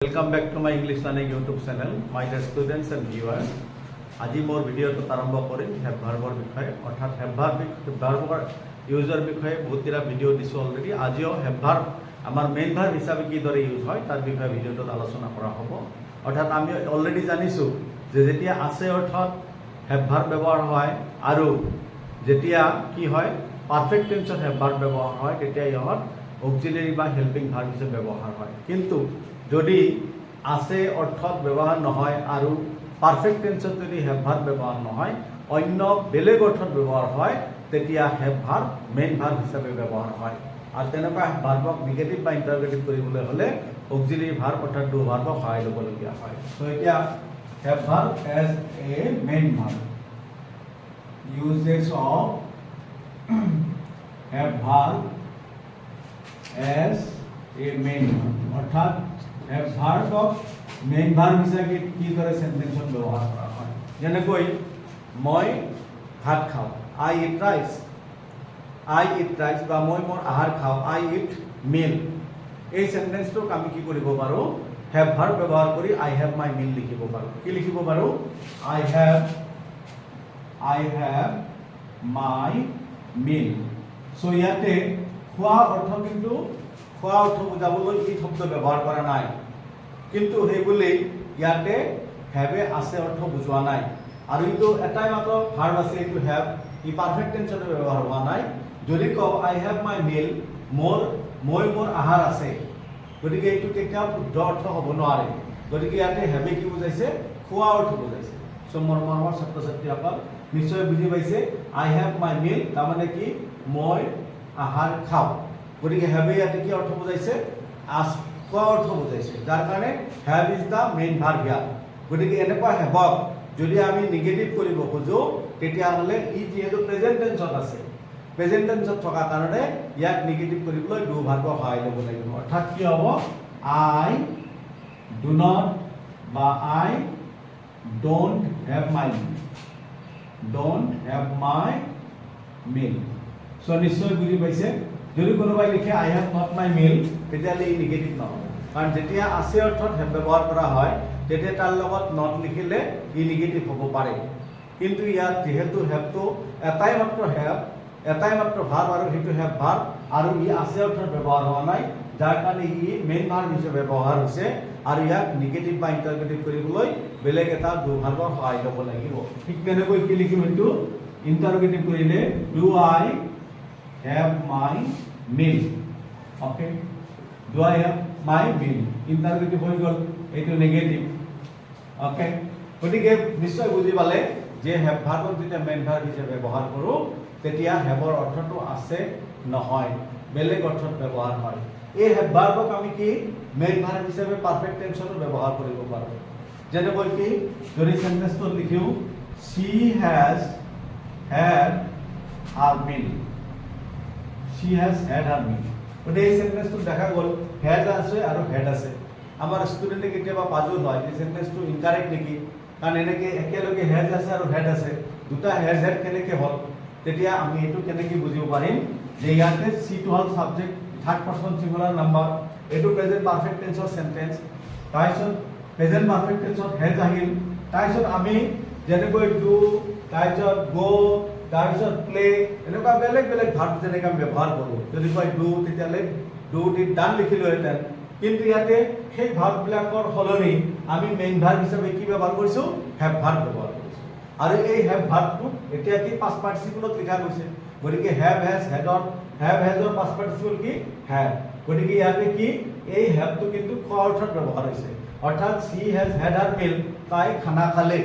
Welcome back to my English Learning YouTube channel, my dear students and viewers. আজি মোৰ ভিডিঅ'টো আৰম্ভ কৰিম হেভ ভাৰ্বৰ বিষয়ে অৰ্থাৎ হেভ ভাৰ্বৰ ইউজৰ বিষয়ে বহুতকেইটা ভিডিঅ' দিছোঁ অলৰেডি। আজিও হেভ ভাৰ্ব আমাৰ মেইন ভাৰ্ব হিচাপে কিদৰে ইউজ হয় তাৰ বিষয়ে ভিডিঅ'টোত আলোচনা কৰা হ'ব। অৰ্থাৎ আমি অলৰেডি জানিছোঁ যে যেতিয়া আছে অৰ্থত হেভ ভাৰ্ব ব্যৱহাৰ হয় আৰু যেতিয়া কি হয় পাৰফেক্ট টেন্সত হেভ ভাৰ্ব ব্যৱহাৰ হয় তেতিয়া ইহঁত অক্সিলাৰী বা হেল্পিং ভাৰ্ব হিচাপে ব্যৱহাৰ হয়। কিন্তু যদি আছে অৰ্থত ব্যৱহাৰ নহয় আৰু পাৰফেক্ট টেন্সত যদি হেভ ভাৰ্ব ব্যবহাৰ নহয় অন্য বেলেগ অৰ্থত ব্যৱহাৰ হয় তেতিয়া হেভ ভাৰ্ব মেইন ভাৰ্ব হিচাপে ব্যৱহাৰ হয়। আৰু তেনেকুৱা ভাৰ্বক নিগেটিভ বা ইন্টাৰগেটিভ কৰিবলৈ হ'লে অক্সিলাৰী ভাৰ্ব অৰ্থাৎ ডু ভাৰ্বক সহায় ল'বলগীয়া হয়। সো এতিয়া have verb as a main verb, uses of have verb as a main verb অৰ্থাৎ হেভ ভাৰ্বক মেইন ভাৰ্ব হিচাপে কিদৰে সেন্টেন্সত ব্যৱহাৰ কৰা হয়। যেনেকৈ মই ভাত খাওঁ, আই ইট ৰাইচ, বা মই মোৰ আহাৰ খাওঁ, আই ইট মিল। এই সেন্টেন্সটোক আমি কি কৰিব পাৰোঁ হেভ ভাৰ্ব ব্যৱহাৰ কৰি আই হেভ মাই মিল লিখিব পাৰোঁ। কি লিখিব পাৰোঁ আই হেভ মাই মিল। সো ইয়াতে খোৱা অৰ্থ কিন্তু খোৱা অৰ্থ বুজাবলৈ এই শব্দ ব্যৱহাৰ কৰা নাই, কিন্তু সেইবুলি ইয়াতে হেভে আছে অৰ্থ বুজোৱা নাই। আৰু এইটো এটাই মাত্ৰ ভাৰ্ব আছে, এইটো হেভ, ই পাৰফেক্ট টেন্সত ব্যৱহাৰ হোৱা নাই। যদি কওঁ আই হেভ মাই মিল, মই মোৰ আহাৰ আছে, গতিকে এইটো কেতিয়াও শুদ্ধ অৰ্থ হ'ব নোৱাৰে। গতিকে ইয়াতে হেভে কি বুজাইছে খোৱা অৰ্থ বুজাইছে। চ' মোৰ মৰমৰ ছাত্ৰ ছাত্ৰীসকল নিশ্চয় বুজি পাইছে আই হেভ মাই মিল তাৰমানে কি মই আহাৰ খাওঁ। গতিকে হেভে ইয়াতে কি অৰ্থ বুজাইছে খোৱা অৰ্থ বুজাইছে, যাৰ কাৰণে have is the main verb here. গতিকে এনেকুৱা হেভক যদি আমি নিগেটিভ কৰিব খোজোঁ তেতিয়াহ'লে ই যিহেতু প্ৰেজেণ্ট টেন্সত আছে, প্ৰেজেণ্ট টেন্সত থকা কাৰণে ইয়াক নিগেটিভ কৰিবলৈ ডু ভাৰ্বক সহায় ল'ব লাগিব। অৰ্থাৎ কি হ'ব আই ডু নট বা আই ডোন্ট হেভ মাই মিল। চ' নিশ্চয় বুজি পাইছে। যদি কোনোবাই লিখে আই হেভ নট মাই মিল তেতিয়াহ'লে ই নিগেটিভ নহ'ব, কাৰণ যেতিয়া আছে অৰ্থত হেভ ব্যৱহাৰ কৰা হয় তেতিয়া তাৰ লগত নট লিখিলে ই নিগেটিভ হ'ব পাৰে। কিন্তু ইয়াত যিহেতু হেভটো এটাই মাত্ৰ হেভ, এটাই মাত্ৰ ভাৰ্ব আৰু সেইটো হেভ ভাৰ্ব আৰু ই আছে অৰ্থত ব্যৱহাৰ হোৱা নাই, যাৰ কাৰণে ই মেইন ভাৰ্ব হিচাপে ব্যৱহাৰ হৈছে আৰু ইয়াক নিগেটিভ বা ইণ্টাৰগেটিভ কৰিবলৈ বেলেগ এটা ডু ভাৰ্বৰ সহায় ল'ব লাগিব। ঠিক তেনেকৈ কি লিখিম এইটো ইণ্টাৰগেটিভ কৰিলে do I have my meal, okay, do I have my meal, interrogative হৈ গ'ল, এইটো নেগেটিভ, okay। গতিকে নিশ্চয় বুজি পালে যে হেভ ভাৰ্বক যেতিয়া মেইন ভাৰ্ব হিচাপে ব্যৱহাৰ কৰোঁ তেতিয়া হেভৰ অৰ্থটো আছে নহয় বেলেগ অৰ্থত ব্যৱহাৰ হয়। এই হেভ ভাৰ্বক আমি কি মেইন ভাৰ্ব হিচাপে পাৰফেক্ট টেন্সতো ব্যৱহাৰ কৰিব পাৰোঁ। যেনেকৈ কি যদি সেন্টেন্সটোত লিখোঁ she has had her meal, she has had her meal, গতিকে এই সেন্টেন্সটো দেখা গ'ল হেজ আছে আৰু হেড আছে। আমাৰ ষ্টুডেণ্টে কেতিয়াবা পাজল হয় যে সেন্টেন্সটো ইনকাৰেক্ট নেকি, কাৰণ এনেকৈ একেলগে হেজ আছে আৰু হেড আছে, দুটা হেজ হেড কেনেকৈ হ'ল। তেতিয়া আমি এইটো কেনেকৈ বুজিব পাৰিম যে ইয়াতে চিটো হ'ল subject, third person singular number, এইটো প্ৰেজেণ্ট পাৰফেক্ট টেন্সৰ সেন্টেন্স, তাৰপিছত প্ৰেজেণ্ট পাৰফেক্ট টেন্সত হেজ আহিল, তাৰপিছত আমি যেনেকৈ ডু, তাৰপিছত গ', তাৰপিছত প্লে, এনেকুৱা বেলেগ বেলেগ ভাৰ্ব যেনেকৈ আমি ব্যৱহাৰ কৰোঁ। যদি কয় ডু তেতিয়াহ'লে ডু ডিড ডান লিখিলোহেঁতেন, কিন্তু ইয়াতে সেই ভাৰ্ববিলাকৰ সলনি আমি মেইন ভাৰ্ব হিচাপে কি ব্যৱহাৰ কৰিছোঁ হেভ ভাৰ্ব ব্যৱহাৰ কৰিছোঁ। আৰু এই হেভ ভাৰ্বটোক এতিয়া কি পাষ্ট পাৰ্টিচিপলত লিখা গৈছে, গতিকে হেভ হেজৰ পাষ্ট পাৰ্টিচিপল কি হেভ। গতিকে ইয়াতে কি এই হেভটো কিন্তু খোৱা অৰ্থত ব্যৱহাৰ হৈছে, অৰ্থাৎ she has had her meal, তাই খানা খালে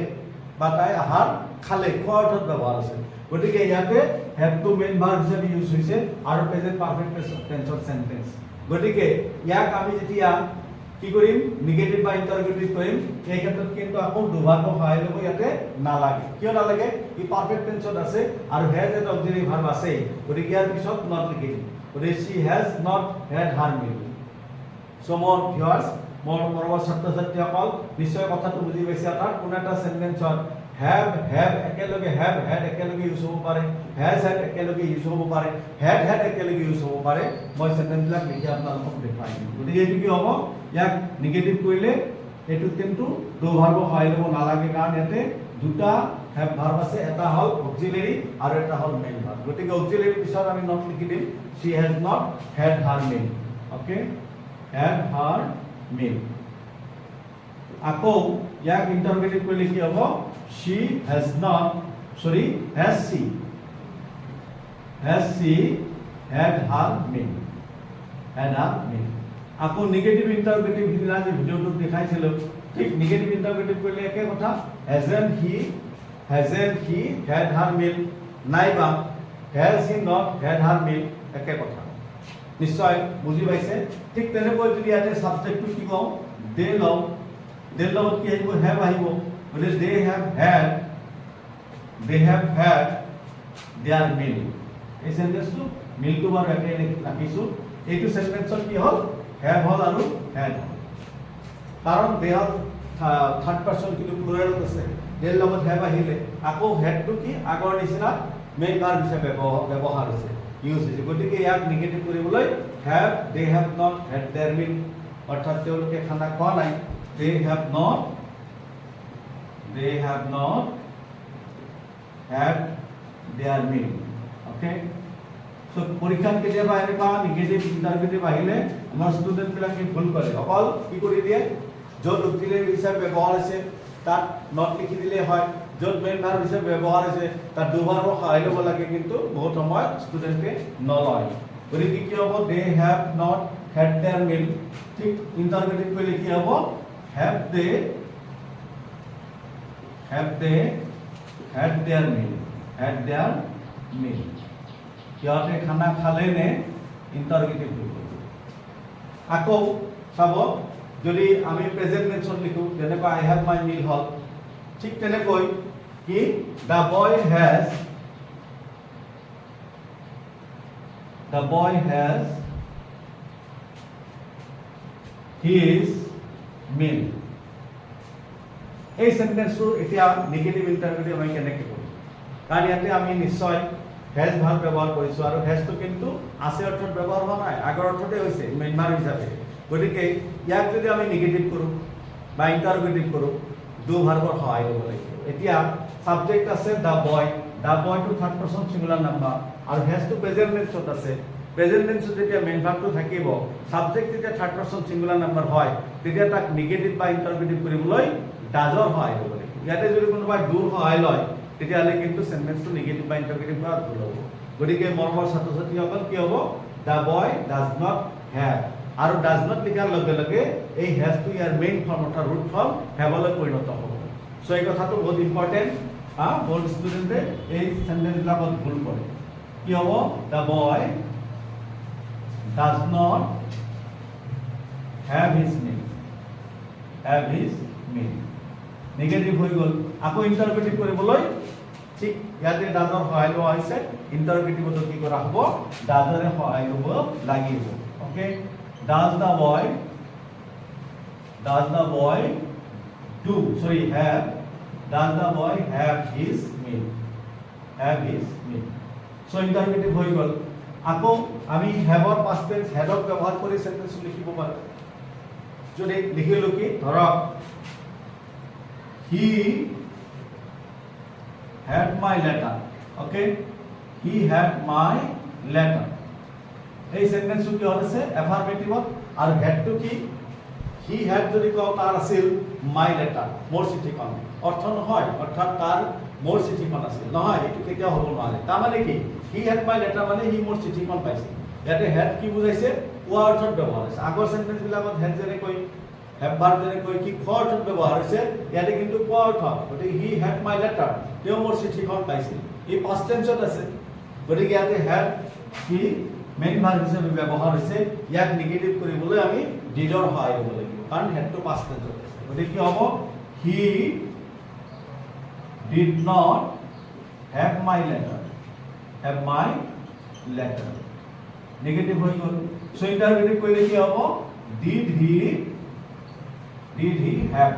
বা তাই আহাৰ খালে, খোৱা অৰ্থত ব্যৱহাৰ হৈছে। গতিকে ইয়াতে হেভটো মেইন ভাৰ্ব হিচাপে ইউজ হৈছে আৰু প্ৰেজেণ্ট পাৰফেক্ট টেন্সৰ সেন্টেন্স। গতিকে ইয়াক আমি যেতিয়া কি কৰিম নিগেটিভ বা ইণ্টাৰগেটিভ কৰিম, এই ক্ষেত্ৰত কিন্তু আকৌ ডু ভাৰ্বক সহায় ল'ব ইয়াতে নালাগে। কিয় নালাগে, ই পাৰফেক্ট টেন্সত আছে আৰু হেজ এটা অক্সিলাৰী ভাৰ্ব আছে, গতিকে ইয়াৰ পিছত নট লিখি দিম, গতিকে she has not had her meal। চ' মোৰ ভিউৱাৰ্ছ, মোৰ মৰমৰ ছাত্ৰ ছাত্ৰীসকল নিশ্চয় কথাটো বুজি পাইছে। অৰ্থাৎ কোনো এটা সেন্টেন্সত have একেলগে have had একেলগে ইউজ হ'ব পাৰে, has had একেলগে ইউজ হ'ব পাৰে, had একেলগে ইউজ হ'ব পাৰে। মই সেন্টেন্সবিলাক লিখি আপোনালোকক দেখাই দিম। গতিকে এইটো কি হ'ব, ইয়াক নিগেটিভ কৰিলে এইটো কিন্তু do ভাৰ্ব সহায় ল'ব নালাগে, কাৰণ ইয়াতে দুটা have ভাৰ্ব আছে, এটা হ'ল অক্সিলাৰি আৰু এটা হ'ল মেইন ভাৰ্ব। গতিকে অক্সিলাৰি পিছত আমি নট লিখি দিম, she has not had her meal। Okay, had her meal। আকৌ ইয়াক ইন্টাৰগেটিভ কৰিলে কি হ'ব, she has not, sorry, has she had her meal, had her meal। আকৌ নিগেটিভ ইন্টাৰগেটিভ হিলা যে ভিডিওটো দেখাইছিলো, ঠিক নিগেটিভ ইন্টাৰগেটিভ কৰিলে একে কথা, hasn't he had her meal, নাইবা has he not had her meal, একে কথা। নিশ্চয় বুজি পাইছে। ঠিক তেনেকৈ যদি ইয়াতে সাবজেক্টটো কি কওঁ, they লওঁ, they লগত কি আহিব, have আহিব। গতিকে they have had their meal। এই সেন্টেন্সটো মিলটো বাৰু একে লিখিছো। এইটো সেন্টেন্সত কি হ'ল, have হ'ল আৰু had হ'ল, কাৰণ they হ'ল থাৰ্ড পাৰসন কিন্তু প্লুৰেলত আছে, they লগত have আহিলে আকৌ হেডটো কি আগৰ নিচিনা মেইন ভাৰ্ব হিচাপে ব্যৱহাৰ হৈছে, ইউজ হৈছে। গতিকে ইয়াক নিগেটিভ কৰিবলৈ they have not had their meal, অৰ্থাৎ তেওঁলোকে খানা খোৱা নাই, they have not had their meal। Okay, so পৰীক্ষাত কেতিয়াবা এনেকুৱা নিগেটিভ ইন্টাৰগেটিভ আহিলে আমাৰ ষ্টুডেন্ট বিলাকে ভুল কৰে, অকল কি কৰি দিয়ে, য'ত অক্সিলাৰি হিচাপে ব্যৱহাৰ হৈছে তাত নট লিখি দিলে হয়, য'ত মেইন ভাৰ্ব হিচাপে ব্যৱহাৰ হৈছে তাত do ভাৰ্ব সহায় ল'ব লাগে, কিন্তু বহুত সময়ত ষ্টুডেন্টে নলয়। গতিকে কি হ'ব, they have not had their meal। ঠিক ইন্টাৰগেটিভ কৰিলে কি হ'ব, have they had their meal, সিহঁতে খানা খালে নে, ইন্টাৰগেটিভ কৰিব। আকৌ চাব, যদি আমি প্ৰেজেন্ট টেন্সত লিখো, যেনেকৈ I have my meal হ'ল, ঠিক তেনেকৈ কি the boy has his meal। এই সেন্টেন্সটো এতিয়া নিগেটিভ ইন্টাৰগেটিভ আমি কেনেকৈ কৰিম, কাৰণ ইয়াতে আমি নিশ্চয় has ভাৰ্ব ব্যৱহাৰ কৰিছো, আৰু hasটো কিন্তু আছে অৰ্থত ব্যৱহাৰ হোৱা নাই, আগৰ অৰ্থতে হৈছে মেইন ভাৰ্ব হিচাপে। গতিকে ইয়াক যদি আমি নিগেটিভ কৰোঁ বা ইন্টাৰগেটিভ কৰোঁ, do ভাৰ্বৰ সহায় ল'ব লাগিব। এতিয়া সাবজেক্ট আছে the boy টো থাৰ্ড পাৰসন সিঙ্গুলাৰ নাম্বাৰ, আৰু hasটো প্ৰেজেন্ট টেন্সত আছে। প্ৰেজেন্ট টেন্সত যেতিয়া মেইন ভাৰ্বটো থাকিব, সাবজেক্ট যেতিয়া থাৰ্ড পাৰসন সিঙ্গুলাৰ নাম্বাৰ হয়, তেতিয়া তাক নিগেটিভ বা ইন্টাৰগেটিভ কৰিবলৈ ডাজৰ সহায় ল'ব লাগিব। ইয়াতে যদি কোনোবাই do সহায় লয়, তেতিয়াহ'লে কিন্তু সেন্টেন্সটো নিগেটিভ বা ইন্টাৰগেটিভ কৰা ভুল হ'ব। গতিকে মৰমৰ ছাত্ৰ ছাত্ৰীসকল কি হ'ব, the boy does not have, আৰু does not লিখাৰ লগে লগে এই hasটো ইয়াৰ মেইন ফৰ্ম অৰ্থাৎ ৰুট ফৰ্ম হেভলৈ পৰিণত হ'ব। সো এই কথাটো বহুত ইম্পৰ্টেণ্ট, বহুত ষ্টুডেণ্টে এই সেন্টেন্সবিলাকত ভুল কৰে। কি হ'ব, the boy does not have his meal, negative হৈ গ'ল। আকৌ ইন্টাৰগেটিভ কৰিবলৈ ঠিক ইয়াতে ডাজৰ সহায় লোৱা হৈছে, ইন্টাৰগেটিভতো কি কৰা হ'ব, ডাজৰে সহায় ল'ব লাগিব। Okay, does the boy have his meal, so interrogative হৈ গ'ল। আকৌ আমি হেভৰ পাষ্ট টেন্স হেডক ব্যৱহাৰ কৰি সেন্টেন্স লিখিব পাৰোঁ। যদি লিখিলো কি, ধৰক he had my letter, okay, he had my letter। এই সেন্টেন্সটো কি হৈছে, এফাৰ্মেটিভত, আৰু হেডটো কি, he had যদি কওঁ তাৰ আছিল my letter, মোৰ চিঠিখন, অৰ্থ নহয়, অৰ্থাৎ তাৰ মোৰ চিঠিখন আছিল, নহয়, এইটো কেতিয়াও হ'ব নোৱাৰে। তাৰমানে কি, he had my letter মানে সি মোৰ চিঠিখন পাইছিল। ইয়াতে হেড কি বুজাইছে, কোৱা অৰ্থত ব্যৱহাৰ হৈছে। আগৰ সেন্টেন্সবিলাকত হেড যেনেকৈ have ভাৰ্ব যেনেকৈ কি খোৱা অৰ্থত ব্যৱহাৰ হৈছে, ইয়াতে কিন্তু কোৱা অৰ্থ। গতিকে he had my letter, তেওঁ মোৰ চিঠিখন পাইছিল, এই পাষ্ট টেন্সত আছে। গতিকে ইয়াতে had কি মেইন ভাৰ্ব হিচাপে ব্যৱহাৰ হৈছে, ইয়াক নিগেটিভ কৰিবলৈ আমি ডিডৰ সহায় ল'ব লাগিব, কাৰণ হেডটো পাষ্ট টেন্সত আছে। গতিকে কি হ'ব, he did not have my letter, negative হৈ গ'ল। সো ইন্টাৰগেটিভ কৰিলে কি হ'ব, did he have,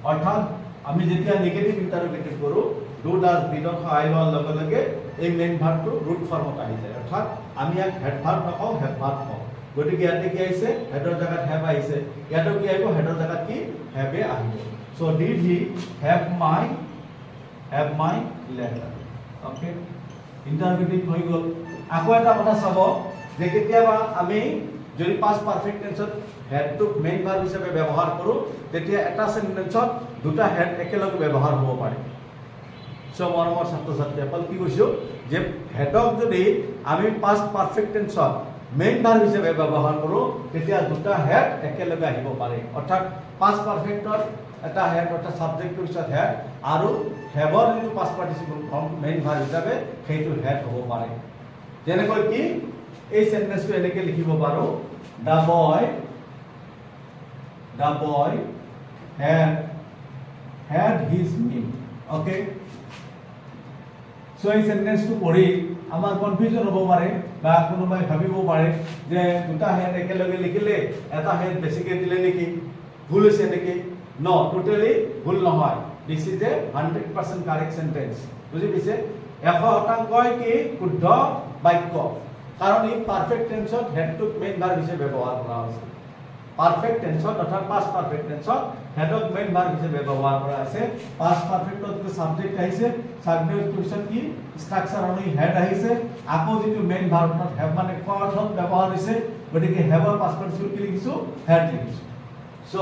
অৰ্থাৎ আমি যেতিয়া নিগেটিভ ইন্টাৰোগেটিভ কৰো ডু ডাজ ডিডত সহায় লোৱাৰ লগে লগে এই মেইন ভাৰ্বটো ৰুট ফৰ্মত আহি যায় অৰ্থাৎ আমি ইয়াক হেড ভাৰ্ব নকওঁ হেড ভাৰ্ব কওঁ গতিকে ইয়াতে কি আহিছে হেডৰ জাগাত হেভ আহিছে ইয়াতো কি আহিব হেডৰ জাগাত কি হেভে আহিব so did he have my letter okay interrogative হৈ গ'ল আকৌ এটা কথা চাব যে কেতিয়াবা আমি যদি পাস্ট পারফেক্ট টেন্সত হেডটো মেইন ভার্ব হিচাপে ব্যৱহাৰ কৰো তেতিয়া এটা সেন্টেন্সত দুটা হেড একেলগে ব্যৱহাৰ হ'ব পাৰে সো মৰমৰ ছাত্ৰ ছাত্ৰীসকল কি কৈছো যে হেডক যদি আমি পাস্ট পাৰফেক্ট টেন্সত মেইন ভাৰ্ব হিচাপে ব্যৱহাৰ কৰো তেতিয়া দুটা হেড একেলগে আহিব পাৰে অৰ্থাৎ পাস্ট পাৰফেক্টৰ এটা হেড অৰ্থাৎ সাবজেক্টৰ পিছত হেড আৰু হেভৰ যিটো past participle form main verb হিচাপে সেইটো হেড হ'ব পাৰে যেনেকৈ কি এই সেন্টেন্সটো এনেকৈ লিখিব পাৰো the boy had his meal okay so এই সেন্টেন্সটো পঢ়ি আমাৰ কনফিউজন হ'ব পাৰে বা কোনোবাই ভাবিব পাৰে যে দুটা হেড একেলগে লিখিলে এটা হেড বেছিকৈ দিলে নেকি ভুল হৈছে নেকি নো টোটালি ভুল নহয় this is a 100% correct sentence বুজি পাইছে 100% কি শুদ্ধ বাক্য কাৰণ এই পাৰফেক্ট টেন্সত হেডটোক মেইন ভাৰ্ব হিচাপে ব্যৱহাৰ কৰা হৈছে পাৰফেক্ট টেন্সত অৰ্থাৎ পাস্ট পাৰফেক্ট টেন্সত হেডক মেইন ভাৰ্ব হিচাপে ব্যৱহাৰ কৰা আছে পাস্ট পাৰফেক্টত যে সাবজেক্ট আহিছে সাবজেক্টৰ পিছত কি স্ট্ৰাকচাৰ অনুযায়ী হেড আহিছে আকৌ যিটো মেইন ভাৰ্বত হেভ মানে অৰ্থত ব্যৱহাৰ হৈছে গতিকে হেভৰ পাস্ট পাৰ্টিসিপল কি লিখিছো হেড লিখিছো সো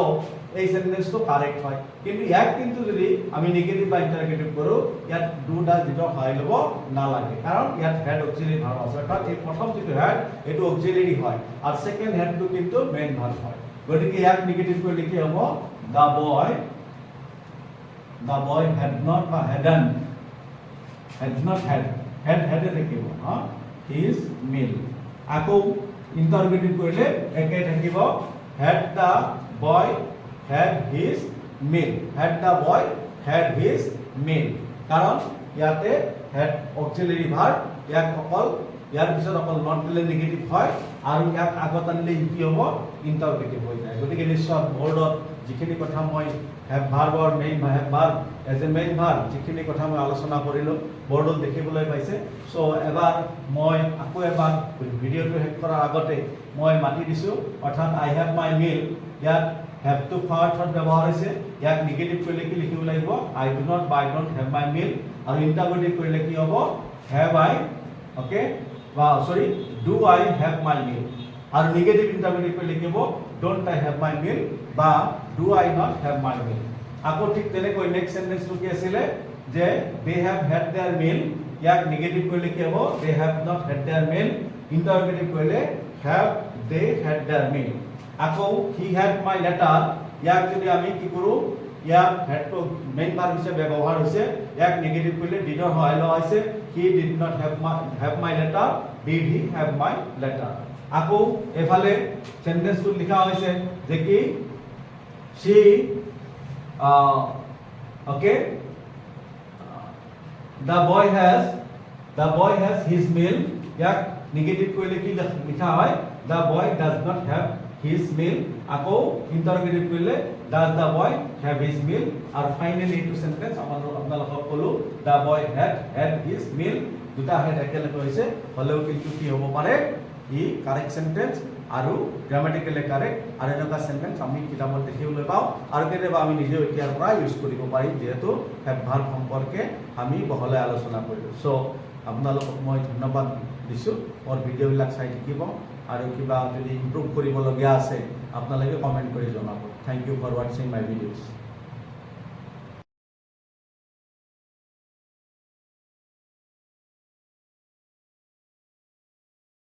এই সেন্টেন্সটো কাৰেক্ট হয় কিন্তু ইয়াক কিন্তু যদি আমি নেগেটিভ বা ইন্টাৰোগেটিভ কৰো ইয়াত ডু ডাজ ডিড সহায় লব নালাগে কাৰণ ইয়াত হেড অক্সিলাৰি ভাৰ্ব আছে অৰ্থাৎ এই প্ৰথম যিটো হেড এটো অক্সিলাৰি হয় আৰু সেকেন্ড হেডটো কিন্তু মেইন ভাৰ্ব হয় গতিকে ইয়াক নেগেটিভ কৰি লিখি হ'ব the boy had not বা had not had থাকিব his meal আকৌ ইন্টারোগেটিভ কৰিলে একে থাকিব had the boy had his meal কাৰণ ইয়াতে হেড অক্সিলাৰি ভাৰ্ব ইয়াক অকল ইয়াৰ পিছত অকল নট দিলে নেগেটিভ হয় আৰু ইয়াক আগত আনিলে কি হ'ব ইন্টাৰোগেটিভ হৈ যায় গতিকে নিশ্চয় বৰ্ডত যিখিনি কথা মই হেভ ভাৰ্বৰ main have verb as a main verb যিখিনি কথা মই আলোচনা কৰিলো বৰ্ডত দেখিবলৈ পাইছে সো এবাৰ মই আকৌ এবাৰ ভিডিঅ'টো শেষ কৰাৰ আগতে মই মাতি দিছো অৰ্থাৎ আই হেভ মাই মিল ইয়াত হেভ টু ফাৰ্থত ব্যৱহাৰ হৈছে ইয়াক নেগেটিভ কৰিলে কি লিখিব লাগিব আই ডু নট বা আই ডোন্ট হেভ মাই মিল আৰু ইন্টাৰোগেটিভ কৰিলে কি হ'ব হেভ আই ওকে বা সৰি ডু আই হেভ মাই মিল আৰু নেগেটিভ ইন্টাৰোগেটিভ কৰিলে কি হ'ব don't I have my meal বা do I not have my meal আকৌ ঠিক তেনেকৈ নেক্সট সেন্টেন্সটো কি আছিল যে they have had their meal ইয়াক নেগেটিভ কৰিলে কি হ'ব they have not had their meal interrogative কৰিলে have they had their meal আকৌ হি হেড মাই লেটাৰ ইয়াক যদি আমি কি কৰো ইয়াক হেডটো মেইন ভাৰ্ব হিচাপে ব্যৱহাৰ হৈছে ইয়াক নেগেটিভ কৰিলে ডিডৰ সহায় লোৱা হৈছে he did not have my letter did he have my letter আকৌ এফালে সেন্টেন্সটো লিখা হৈছে যে কি she okay the boy has his meal ইয়াক নেগেটিভ কৰিলে কি লিখা হয় the boy does not have his meal আকৌ ইন্টারোগেটিভ কৰিলে does the boy have his meal আৰু ফাইনালি এইটো সেন্টেন্স আপোনালোকক কলো the boy had his meal দুটা হেড একেলগে হৈছে হলেও কিন্তু কি হ'ব পাৰে ই কাৰেক্ট সেন্টেন্স আৰু গ্ৰামাটিক্যালি কাৰেক্ট আৰু এনেকুৱা সেন্টেন্স আমি কিতাপত দেখিবলৈ পাওঁ আৰু কেতিয়াবা আমি নিজে এতিয়াৰ পৰা ইউজ কৰিব পাৰিম যেহেতু হেভ ভাৰ্ব সম্পৰ্কে আমি বহলাই আলোচনা কৰিলো সো আপোনালোকক মই ধন্যবাদ দিছো মোৰ ভিডিঅ'বিলাক চাই থাকিব আৰু কিবা যদি ইমপ্ৰুভ কৰিবলগীয়া আছে আপোনালোকে কমেন্ট কৰি জনাব thank you for watching my ভিডিঅ'স